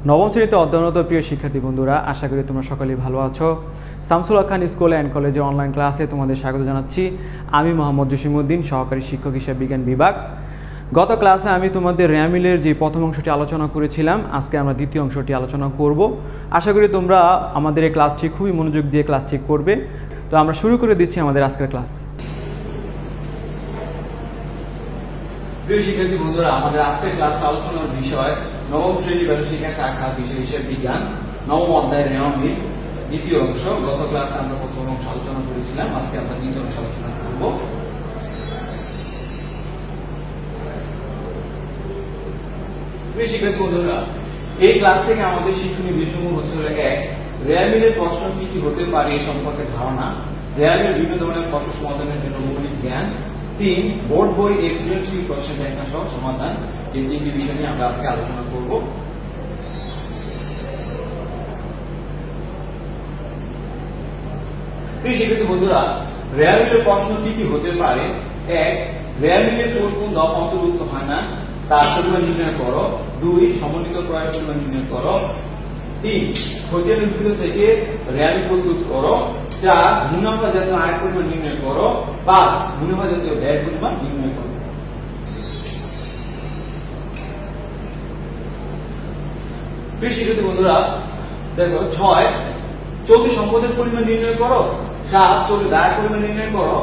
নবম শ্রেণীতে অধ্যয়নরত প্রিয় শিক্ষার্থী বন্ধুরা, আশা করি তোমরা সকলেই ভালো আছো। শামসুল হক খান স্কুল অ্যান্ড কলেজের অনলাইন ক্লাসে তোমাদের স্বাগত জানাচ্ছি। আমি মোহাম্মদ জসিমউদ্দিন, সহকারী শিক্ষক হিসেবে বিজ্ঞান বিভাগ। গত ক্লাসে আমি তোমাদের র্যামিলের যে প্রথম অংশটি আলোচনা করেছিলাম, আজকে আমরা দ্বিতীয় অংশটি আলোচনা করব। আশা করি তোমরা আমাদের এই ক্লাসটি খুবই মনোযোগ দিয়ে ক্লাসটি করবে। তো আমরা শুরু করে দিচ্ছি আমাদের আজকের ক্লাস। প্রিয় শিক্ষার্থী বন্ধুরা, আমাদের আজকের ক্লাস আলোচনার বিষয় নবম শ্রেণী শিক্ষা শাখা বিষয় হিসেব বিজ্ঞান নবম অধ্যায় র্যামিল দ্বিতীয় অংশ। গত ক্লাসে আমরা প্রথম অংশ আলোচনা করেছিলাম, আজকে আমরা দ্বিতীয় অংশ আলোচনা করব। প্রিয় শিক্ষার্থী বন্ধুরা, এই ক্লাস থেকে আমাদের শিক্ষণীয় বিষয়সমূহ হচ্ছে এক, র্যামিলের প্রশ্ন কি কি হতে পারে এই সম্পর্কে ধারণা, র্যামিলের বিভিন্ন ধরনের প্রশ্ন সমাধানের জন্য মৌলিক জ্ঞান, 3 বোর্ড বই সৃজনশীল প্রশ্নের ব্যাখ্যা সহ সমাধান। এই তিনটি বিষয় নিয়ে আমরা আজকে আলোচনা করব। প্রিয় শিক্ষার্থী বন্ধুরা, র্যামিলের প্রশ্ন কি কি হতে পারে। 1 র্যামিলের কোন দফা অন্তর্ভুক্ত হয় না তার পরিমাণ নির্ণয় করো। 2 সমন্বিত ক্রয়ের পরিমাণ নির্ণয় করো। 3 খতিয়ান উদ্ভিদ থেকে র্যামিল প্রস্তুত করো। 4 মুনাফা জাতীয় আয়ের পরিমাণ নির্ণয় করো। 5 মুনাফা জাতীয় ব্যয়ের পরিমাণ নির্ণয় করো। প্রিয় শিক্ষার্থী বন্ধুরা, দেখো 6 চলতি সম্পদের পরিমাণ নির্ণয় করো। 7 চলতি দায়ের পরিমাণ নির্ণয় করো।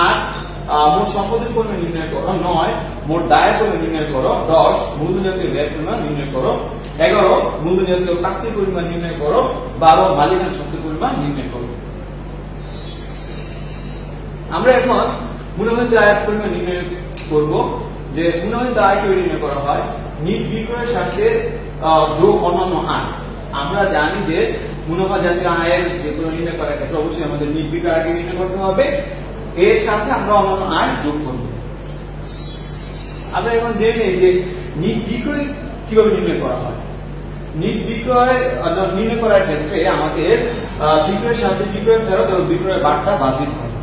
8 মোট সম্পদের পরিমাণ নির্ণয় করো। 9 মোট দায়ের পরিমাণ নির্ণয় করো। 10 মূলধন জাতীয় ব্যয়ের পরিমাণ নির্ণয় করো। 11 মূলধন জাতীয় প্রাপ্তির পরিমাণ নির্ণয় করো। 12 মালিকানা শক্তির পরিমাণ নির্ণয় করো। আমরা এখন মুনাফা আয়ের পরিমাণ নির্ণয় করব। যে মুনাফা আয় কিভাবে নির্ণয় করা হয়, নিট বিক্রয়ের সাথে যোগ অন্যান্য আয়। আমরা জানি যে মুনাফা জাতীয় আয়ের যে কোনো নির্ণয় করার ক্ষেত্রে অবশ্যই আমাদের নিট বিক্রয় আগে নির্ণয় করতে হবে, এর সাথে আমরা অন্যান্য আয় যোগ করব। আমরা এখন জেনে নিই যে নিট বিক্রয় কিভাবে নির্ণয় করা হয়। নিট বিক্রয় নির্ণয় করার ক্ষেত্রে আমাদের বিক্রয়ের সাথে বিক্রয় ফেরত এবং বিক্রয়ের বার্তা বাদ দিতে হবে।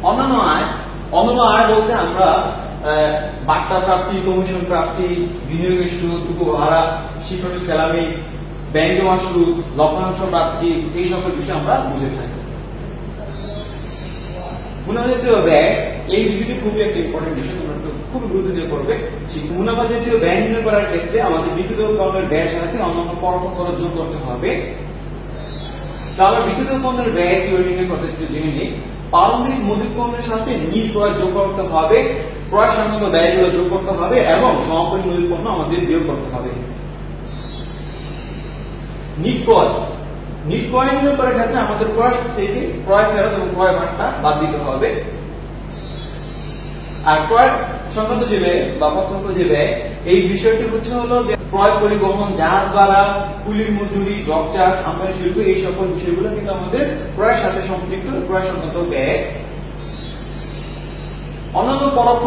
অন্যান্য আয় বলতে আমরা বার্তা প্রাপ্তি, কমিশন প্রাপ্তি, বিনিয়োগের সুদ, উপভাড়া, শিক্ষক স্যালারি, ব্যাংক জমা সুদ, লভ্যাংশ প্রাপ্তি, এই সকল বিষয় আমরা বুঝে থাকি। মুনাফা জাতীয় ব্যয়, এই বিষয়টি খুবই একটা ইম্পর্টেন্ট বিষয়, তোমরা খুব গুরুত্ব দিয়ে পড়বে। মুনাফা জাতীয় ব্যয় নির্ণয় করার ক্ষেত্রে আমাদের বিক্রিত পণ্যের ব্যয়ের সাথে অন্যান্য পরোক্ষ খরচ যোগ করতে হবে। তাহলে বিক্রিত পণ্যের ব্যয় কিভাবে নির্ণয় করতে একটু জেনে নিই। পারমাণবিক মজুত পণ্যের সাথে নিট ক্রয় যোগ করতে হবে, ক্রয় সংক্রান্ত ব্যয়গুলো যোগ করতে হবে এবং সমাপনী মজুত পণ্য আমাদের বিয়োগ করতে হবে। নিট ক্রয় নির্ণয় করার ক্ষেত্রে আমাদের ক্রয় থেকে ক্রয় ফেরত এবং ক্রয় ভাড়া বাদ দিতে হবে। আর ক্রয় সংক্রান্ত যে ব্যয় বা প্রত্যক্ষ যে ব্যয়, এই বিষয়টি হলো যে ক্রয় পরিবহন, জাহাজ ভাড়া, কুলির মজুরি, জব চার্জ, আমদানি শুল্ক, এই সকল বিষয়গুলো কিন্তু আমাদের ক্রয়ের সাথে সম্পৃক্ত ক্রয় সংক্রান্ত ব্যয়। অন্যান্য পরোক্ষ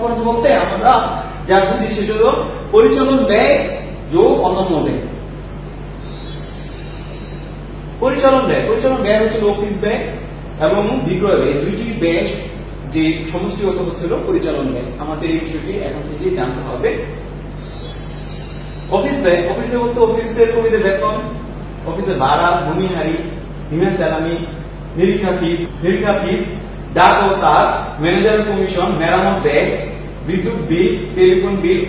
খরচ বলতে আমরা যা বুঝি সেটা হলো পরিচালন ব্যয় যোগ অন্যান্য ব্যয়। পরিচালন ব্যয় হচ্ছে অফিস ব্যয় এবং বিক্রয় ব্যয়, দুইটি ব্যয় যে সমষ্টিগত হচ্ছিল পরিচালন ব্যয়। আমাদের এই বিষয়টি এখন থেকে জানতে হবে। অফিস ব্যয় বলতে অফিসের কর্মীদের বেতন, অফিসের ভাড়া, ভূমিহারি, বিমা স্যালারি, নিরীক্ষা ফিস, ডাক ও তার, ম্যানেজার কমিশন, মেরামত ব্যয়, বিদ্যুৎ বিল, টেলিফোন বিল,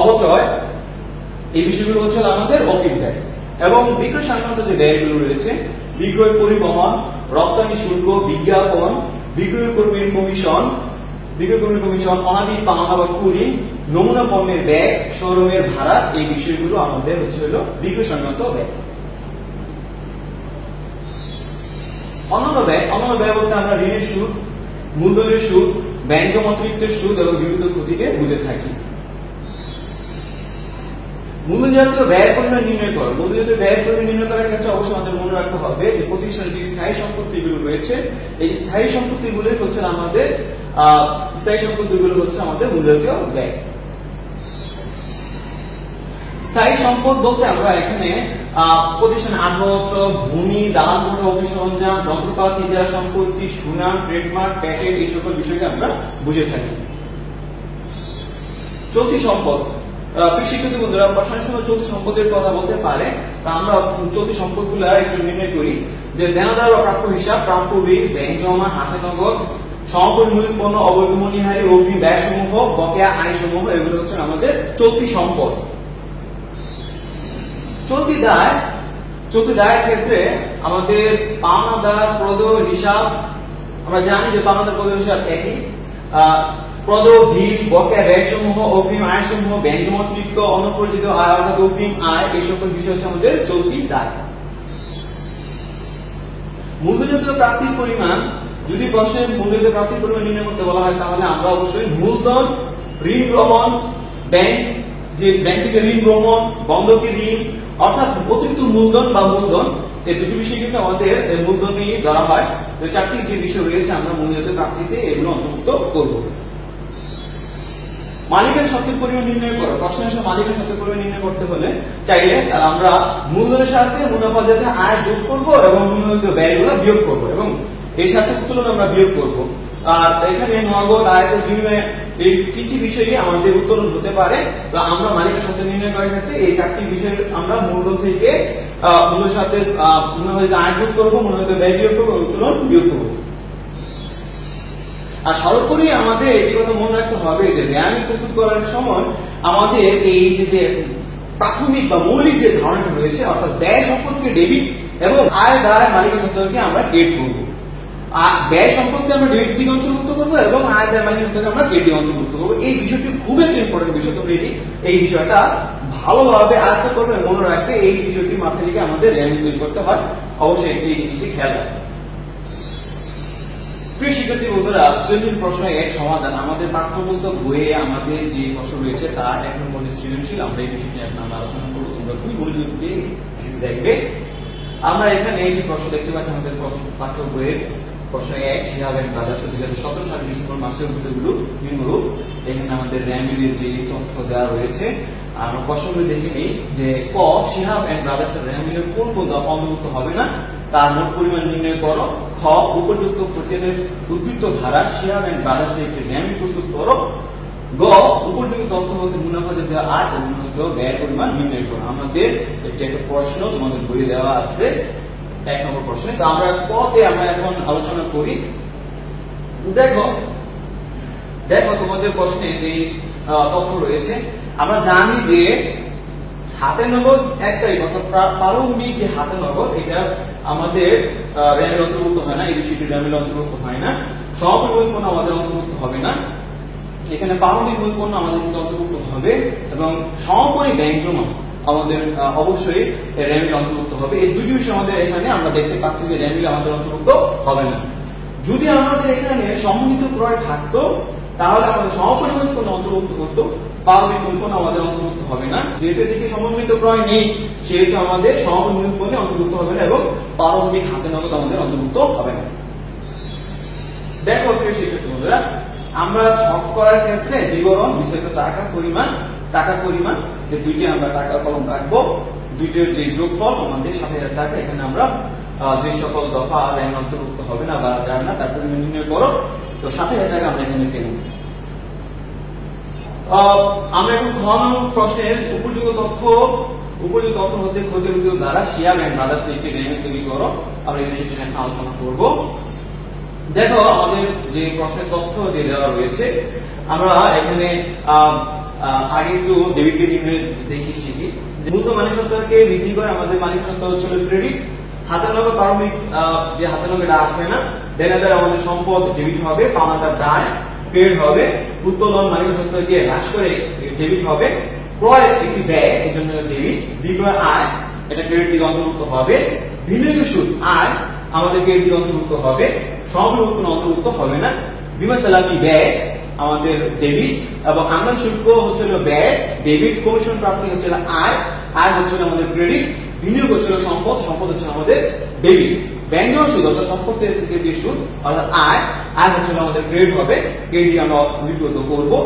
অবচয়, এই বিষয়গুলো হচ্ছে আমাদের অফিস ব্যয়। এবং বিক্রয় সংক্রান্ত যে ব্যয়গুলো রয়েছে, বিক্রয় পরিবহন, রপ্তানি শুল্ক, বিজ্ঞাপন, বিক্রয় কর্মীর কমিশন, অনাদি পাওনা বা কুলি, নমুনা পণ্যের ব্যয়, শোরুমের ভাড়া, এই বিষয়গুলো আমাদের হলো বিক্রয় সংক্রান্ত ব্যয়। অন্যান্য ব্যয় বলতে আমরা ঋণের সুদ, মূলধনের সুদ, ব্যাংক জমা অতিরিক্তের সুদ এবং বিবিধ ক্ষতিকে বুঝে থাকি। মূলধন জাতীয় ব্যয়ের পরিমাণ নির্ণয় করো। মূলধন জাতীয় ব্যয়ের পরিমাণ নির্ণয় করার ক্ষেত্রে অবশ্যই আমাদের মনে রাখতে হবে যে প্রতিষ্ঠানের যে স্থায়ী সম্পত্তিগুলো রয়েছে, এই স্থায়ী সম্পত্তিগুলো হচ্ছে আমাদের মূলধন জাতীয় ব্যয়। স্থায়ী সম্পদ বলতে আমরা এখানে প্রতিষ্ঠান আসবাবপত্র, ভূমি, দালান কোঠা, অফিস সরঞ্জাম, যন্ত্রপাতি, ইজারা সম্পত্তি, সুনাম, ট্রেডমার্ক, প্যাটেন্ট, এই সকল বিষয়কে আমরা বুঝে থাকি। চলতি সম্পদ শিক্ষার্থী বন্ধুরা, প্রশ্নের সময় চলতি সম্পদের কথা বলতে পারে। তা আমরা চলতি সম্পদগুলো একটু নির্ণয় করি। যে দেনাদার ও প্রাপ্য হিসাব, প্রাপ্য বিল, ব্যাংক জমা, হাতে নগদ, সমপরিমাণ পণ্য, অবৈধ মণিহারি, অগ্রিম ব্যয়সমূহ, বকেয়া আয় সমূহ, এগুলো হচ্ছে আমাদের চলতি সম্পদ। চলতি দায়ের ক্ষেত্রে আমাদের পাওনাদার প্রদেয় হিসাব, আমরা জানি যে পাওনাদার প্রদেয় হিসাব একই। প্রদেয় বিল, বকেয়া ব্যয়সমূহ, অগ্রিম আয় সমূহ, ব্যাংক জমা অতিরিক্ত অনুপরিচিত আয় অর্থাৎ অগ্রিম আয়, এই সকল বিষয় হচ্ছে আমাদের চলতি দায়। মূল্যযোগ্য প্রাপ্তির পরিমাণ, যদি প্রশ্নে মূল্যযোগ্য প্রাপ্তির পরিমাণ নির্ণয় করতে বলা হয় তাহলে আমরা অবশ্যই মূলধন, ঋণ গ্রহণ, ব্যাংক থেকে ঋণ গ্রহণ, বন্ধকি ঋণ অর্থাৎ অতিরিক্ত মূলধন বা মূলধন, এই দুটি বিষয় কিন্তু আমাদের মূলধন নিয়ে ধরা হয়। তো চারটি যে বিষয় রয়েছে আমরা মূল্যযোগ্য প্রাপ্তিতে এগুলো অন্তর্ভুক্ত করব। মালিকের স্বত্বের পরিমাণ নির্ণয় করো। প্রশ্নের সময় মালিকের স্বত্বের পরিমাণ নির্ণয় করতে হলে চাইলে আমরা মূলধনের সাথে মুনাফা যাতে আয় যোগ করব এবং মূল্যযোগ্য ব্যয়গুলো বিয়োগ করব এবং এর সাথে উত্তোলন আমরা বিয়োগ করব। আর এখানে নগদ, আয়কর, বিনিময় এই তিনটি বিষয়ে আমাদের উত্তোলন হতে পারে। তো আমরা মালিকের স্বত্ব নির্ণয় করার ক্ষেত্রে এই চারটি বিষয় আমরা মূলধন থেকে মূল্যের সাথে মুনাফা আয় যোগ করব, মুনাফা ব্যয় বিয়োগ করব, উত্তোলন বিয়োগ করব। আর সর্বোপরি আমাদের একটি কথা মনে রাখতে হবে যে র্যাম প্রস্তুত করার সময় আমাদের এই যে প্রাথমিক বা মৌলিক যে ধারণাটা রয়েছে অর্থাৎ ব্যয় সম্পদকে ডেবিট এবং আয় দায় মালিকের স্বত্বকে আমরা ক্রেডিট করব। আর ব্যয় সম্পদকে আমরা ডেবিট দিকে অন্তর্ভুক্ত করবো এবং আয় দায় মালিকের স্বত্বকে আমরা ক্রেডিট দিকে অন্তর্ভুক্ত করবো। এই বিষয়টি খুব একটা ইম্পর্টেন্ট বিষয়। তোমরা এই বিষয়টা ভালোভাবে আয়ত্ত করবে, মনে রাখবে। এই বিষয়টি মাথায় রেখে আমাদের র্যাম তৈরি করতে হয়। অবশ্যই এই জিনিসটি খেয়াল রাখবে। প্রিয় শিক্ষার্থী বন্ধুরা, সৃজনশীল প্রশ্ন এর সমাধান আমাদের পাঠ্যপুস্তক বইয়ে আমাদের যে প্রশ্ন রয়েছে তা 1 নম্বর যে সৃজনশীল, আমরা এই বিষয়টি এখন আমরা আলোচনা করবো। তোমরা খুবই মনোযোগ দিয়ে বিষয়টি দেখবে। আমরা এখানে একটি প্রশ্ন দেখতে পাচ্ছি আমাদের পাঠ্য বইয়ের প্রশ্ন 1, শিহাব এন্ড ব্রাদার্স 2017 সালের ডিসেম্বর মাসের উত্তরগুলো নিম্নরূপ। এখানে আমাদের র্যামিলের যে তথ্য দেওয়া রয়েছে আমরা প্রশ্নগুলো দেখে নিই। যে ক, শিহাব এন্ড ব্রাদার্স এর র্যামিলের কোন কোন দফা অন্তর্ভুক্ত হবে না তার মোট পরিমাণ নির্ণয় করো। খ, উপযুক্ত প্রতিবেদনের উদ্বৃত্ত ধারা শিহাব এন্ড ব্রাদার্স একটি র্যামিল প্রস্তুত করো। গ, উপযুক্ত তথ্য হতে মুনাফা জাতীয় আয় ও মুনাফা ব্যয়ের পরিমাণ নির্ণয় করো। আমাদের একটা প্রশ্ন তোমাদের বইয়ে দেওয়া আছে 1 নম্বর প্রশ্নে। তো আমরা কতে আমরা এখন আলোচনা করি। দেখো তোমাদের প্রশ্নে যে তথ্য রয়েছে, আমরা জানি যে হাতে নগদ একটাই কথা, প্রারম্ভিক যে হাতে নগদ এটা আমাদের র্যামের অন্তর্ভুক্ত হয় না, এই বিষয়টি র্যামের অন্তর্ভুক্ত হয় না। সমপরিমাণ পণ্য আমাদের অন্তর্ভুক্ত হবে না। এখানে প্রারম্ভিক মূল পণ্য আমাদের অন্তর্ভুক্ত হবে এবং সমপরি ব্যাংক জমা আমাদের অবশ্যই র্যামিল অন্তর্ভুক্ত হবে। এই দুটি বিষয় আমাদের এখানে আমরা দেখতে পাচ্ছি যে র্যামিল আমাদের অন্তর্ভুক্ত হবে না। যদি আমাদের এখানে সমন্বিত ক্রয় থাকতো তাহলে আমাদের সমপরিমাণ পণ্য অন্তর্ভুক্ত করতো, প্রারম্ভিক মূল পণ্য আমাদের অন্তর্ভুক্ত হবে না। যেহেতু এদিকে সমন্বিত ক্রয় নেই সেহেতু আমাদের সমপরিমাণ পণ্য অন্তর্ভুক্ত হবে না এবং প্রারম্ভিক হাতে নগদ আমাদের অন্তর্ভুক্ত হবে না। দেখো প্রিয় শিক্ষার্থী বন্ধুরা, আমরা ছক করার ক্ষেত্রে বিবরণ, বিস্তারিত টাকার পরিমাণ যে দুইটি আমরা টাকার কলম রাখবো, দুইটির যে যোগফল আমাদের 7,000 টাকা। এখানে আমরা যে সকল দফা র্যাম অন্তর্ভুক্ত হবে না বা যাবে না তার পরিমাণ নির্ণয় করো। তো 7,000 টাকা আমরা এখানে পেলাম। আমরা এখন খ নম্বর প্রশ্নের উপযুক্ত তথ্য হতে ক্ষতিরোধ দ্বারা শিহাব এন্ড ব্রাদার্স একটি র্যামিল তৈরি করো। আমরা এই বিষয়টি এখন আলোচনা করব। দেখো আমাদের যে প্রশ্নের তথ্য যে দেওয়া রয়েছে, আমরা এখানে আগে একটু ডেবিট ক্রেডিট দেখি শিখি। মূলধন মালিক সত্ত্বকে বৃদ্ধি করে আমাদের মালিক সত্ত্ব হচ্ছিল ক্রেডিট। হাতে নগদ প্রারম্ভিক যে হাতে নগদ আসবে না, দেনাদার আমাদের সম্পদ ডেবিট হবে, পাওনাদার দায় ক্রেডিট হবে, উত্তোলন মালিক সত্ত্বকে হ্রাস করে ডেবিট হবে, ক্রয় একটি ব্যয় এই জন্য ডেবিট, বিক্রয় আয় এটা ক্রেডিট দিকে অন্তর্ভুক্ত হবে, বিনিয়োগ সুদ আয় আমাদের ক্রেডিট দিকে অন্তর্ভুক্ত হবে, সমপরিমাণ অন্তর্ভুক্ত হবে না, বিমা সালামি ব্যয় আমাদের ডেবিট এবং আমদানি শুল্ক হচ্ছিল ব্যয় ডেবিট, কমিশন প্রাপ্তি হচ্ছিল আয় হচ্ছিল আমাদের ক্রেডিট, বিনিয়োগ হচ্ছিল সম্পদ হচ্ছিল আমাদের ডেবিট, ব্যাংক সুদ অর্থাৎ সম্পত্তি থেকে যে সুদ অর্থাৎ আয় হচ্ছিল আমাদের ক্রেডিট হবে, ক্রেডিট আমরা অন্তর্ভুক্ত করবো,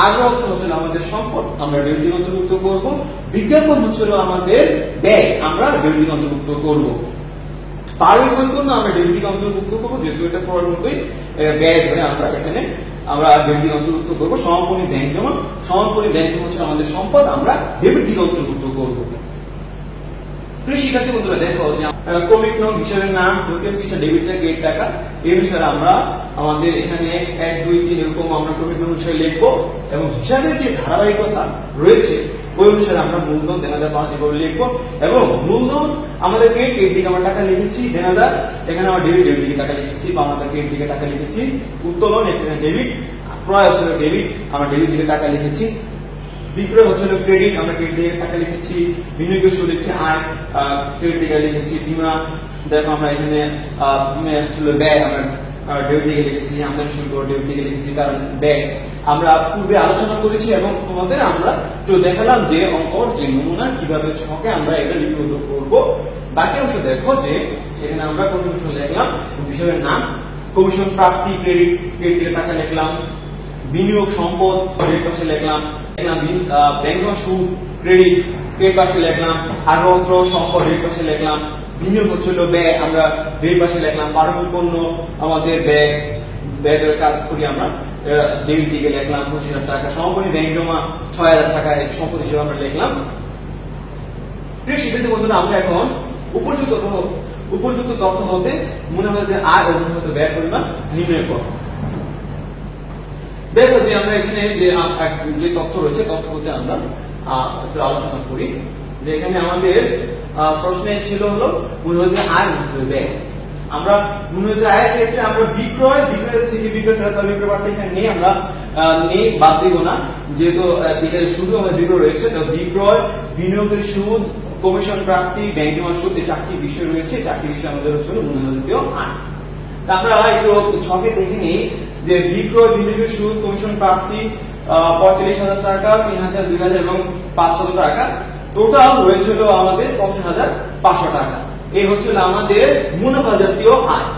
আগ্রহ হচ্ছিল আমাদের সম্পদ আমরা ডেবিট দিকে অন্তর্ভুক্ত করবো, বিজ্ঞাপন হচ্ছিল আমাদের ব্যয় আমরা ডেবিট দিকে অন্তর্ভুক্ত করবো, পারিবারিক পণ্য আমরা ডেবিট দিকে অন্তর্ভুক্ত করবো যেহেতু এটা পরের মতোই ব্যয় ধরে আমরা এখানে আমরা ডেবিট দিকে অন্তর্ভুক্ত করবো। সমাপনী ব্যাংক যেমন সমাপনী ব্যাংক হচ্ছে আমাদের সম্পদ, আমরা ডেবিট দিকে অন্তর্ভুক্ত করবো। প্রিয় শিক্ষার্থী বন্ধুরা, দেখো যে ক্রমিক নং হিসাবের নাম দ্বিতীয় পৃষ্ঠা ডেবিট টাকা ক্রেডিট টাকা এই অনুসারে আমরা আমাদের এখানে 1 2 3 এরকম আমরা ক্রমিক নং হিসাবে লিখবো এবং হিসাবের যে ধারাবাহিকতা রয়েছে ওই অনুসারে আমরা মূলধন দেনাদার পাওনা এভাবে লিখবো এবং মূলধন আমাদের ক্রেডিট দিকে আমরা টাকা লিখেছি, দেনাদার এখানে আমরা ডেবিট দিকে টাকা লিখেছি, পাওনাদার ক্রেডিট দিকে টাকা লিখেছি, উত্তোলন এখানে ডেবিট, ক্রয় হচ্ছে ডেবিট আমরা ডেবিট দিকে টাকা লিখেছি, বিক্রয় হচ্ছে ক্রেডিট আমরা ক্রেডিট দিকে টাকা লিখেছি, বিনিয়োগের সুদ একটি আয় ক্রেডিট দিকে লিখেছি, বীমা দেখো আমরা এখানে বীমা হচ্ছে ব্যয় আমরা ডেবিট দিকে লিখেছি, আমদানি শুল্ক ডেবিট দিকে লিখেছি, কারণ ব্যয় আমরা পূর্বে আলোচনা করেছি এবং তোমাদের আমরা তো দেখালাম যে অঙ্কর যে নমুনা কিভাবে ছকে আমরা এটা লিপিবদ্ধ করব। বাকি অংশ দেখো যে এখানে আমরা কমিশন লিখলাম, হিসাবের নাম কমিশন প্রাপ্তি ক্রেডিট দিকে টাকা লিখলাম, বিনিয়োগ সম্পদ ক্রেডিট পাশে লিখলাম, ব্যাংক সুদ ক্রেডিট পাশে লিখলাম, আরোগ্য সম্পদ ডেবিট পাশে লিখলাম, বিনিয়োগ হচ্ছিল ব্যয় আমরা ডেবিট পাশে লিখলাম, পারমাণবিক পণ্য আমাদের ব্যয়ের কাজ করি আমরা ডেবিট দিকে লিখলাম 25,000 টাকা, সমাপনী ব্যাংক জমা 6,000 টাকা সম্পদ হিসেবে আমরা লিখলাম। প্রিয় শিক্ষার্থী বন্ধুরা, আমরা এখন উপযুক্ত তথ্য হতে মুনাফা আয় ও মুনাফা ব্যয় পরিমাণ নির্ণয় করব। দেখো যে আমরা এখানে যে তথ্য রয়েছে তথ্য হতে আমরা একটু আলোচনা করি যে এখানে আমাদের প্রশ্নে ছিল হলো মুনাফা আয় মুনাফা ব্যয়। আমরা মুনাফা আয়ের ক্ষেত্রে আমরা বিক্রয় থেকে বিক্রয় ফেরত বিক্রয় বাড়তে এখানে নিয়ে আমরা বাদ দিব না, যেহেতু এখানে শুধু আমাদের বিক্রয় রয়েছে। তো বিক্রয়, বিনিয়োগের সুদ, কমিশন প্রাপ্তি, ব্যাংক জমা সুদ এই 4টি বিষয় রয়েছে। 4টি বিষয় আমাদের হচ্ছে মুনাফা আয়। আমরা একটু ছকে দেখে নিই যে বিক্রয়, বিনিয়োগের সুদ, কমিশন প্রাপ্তি 45,000 টাকা, 3,000, 2,000 এবং 500 টাকা, টোটাল হয়েছিল আমাদের 50,500 টাকা। এই হচ্ছিল আমাদের মুনাফা জাতীয় আয়।